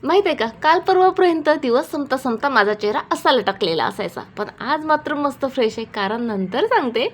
माहित आहे का, काल परवापर्यंत दिवस संपता संपता माझा चेहरा असा लटकलेला असायचा, पण आज मात्र मस्त फ्रेश आहे. कारण नंतर सांगते.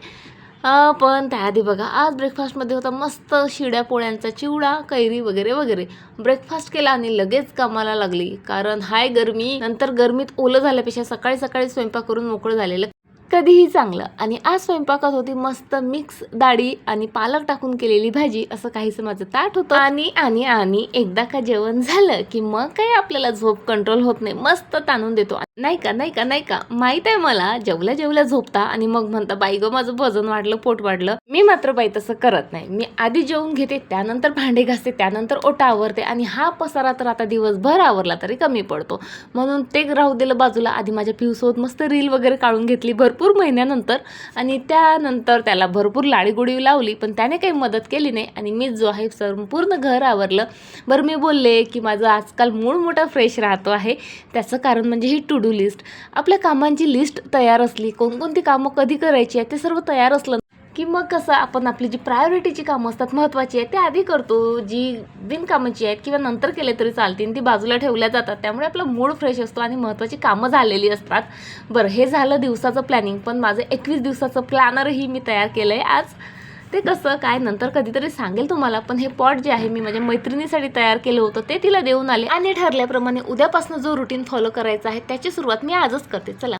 पण त्याआधी बघा, आज ब्रेकफास्टमध्ये होता मस्त शिड्या पोळ्यांचा चिवडा, कैरी वगैरे वगैरे. ब्रेकफास्ट केला आणि लगेच कामाला लागली. कारण हाय गरमी, नंतर गरमीत ओलं झाल्यापेक्षा सकाळी सकाळी स्वयंपाक करून मोकळं झालेलं कधीही चांगलं. आणि आज स्वयंपाकात होती मस्त मिक्स डाळी आणि पालक टाकून केलेली भाजी. असं काहीसं माझं ताट होतं. आणि आणि आणि एकदा का जेवण झालं की मग काही आपल्याला झोप कंट्रोल होत नाही, मस्त ताणून देतो. नाही का नाही का नाही का, माहित आहे मला. जेवल्या जेवल्या झोपता आणि मग म्हणता बाई ग माझं वजन वाढलं, पोट वाढलं. मी मात्र बाई तसं करत नाही. मी आधी जेवून घेते, त्यानंतर भांडे घासते, त्यानंतर ओटा आवरते. आणि हा पसारा तर आता दिवसभर आवरला तरी कमी पडतो, म्हणून ते राहू दिलं बाजूला. आधी माझ्या पिऊसोबत मस्त रील वगैरे काढून घेतली भरपूर महिन्यानंतर. आणि त्यानंतर त्याला भरपूर लाडीगुडी लावली, पण त्याने काही मदत केली नाही. आणि मी जो आहे संपूर्ण घर आवरलं. बरं, मी बोलले की माझं आजकाल मूड मोठा फ्रेश राहतो आहे. त्याचं कारण म्हणजे ही टू डू लिस्ट. आपल्या कामांची लिस्ट तयार असली, कोणकोणती कामं कधी करायची आहे ते सर्व तयार असलं की मग कसं आपण आपली जी प्रायोरिटीची कामं असतात, महत्त्वाची आहेत, ते आधी करतो. जी बिनकामाची आहेत किंवा नंतर केले तरी चालतील, ती बाजूला ठेवल्या जातात. त्यामुळे आपला मूड फ्रेश असतो आणि महत्त्वाची कामं झालेली असतात. बरं, हे झालं दिवसाचं प्लॅनिंग. पण माझं 21 दिवसाचं प्लॅनरही मी तयार केलं आहे आज. ते कसं काय नंतर कधीतरी सांगेल तुम्हाला. पण हे पॉट जे आहे मी माझ्या मैत्रिणीसाठी तयार केलं होतं, ते तिला देऊन आले. आणि ठरल्याप्रमाणे उद्यापासून जो रुटीन फॉलो करायचा आहे त्याची सुरुवात मी आजच करते. चला.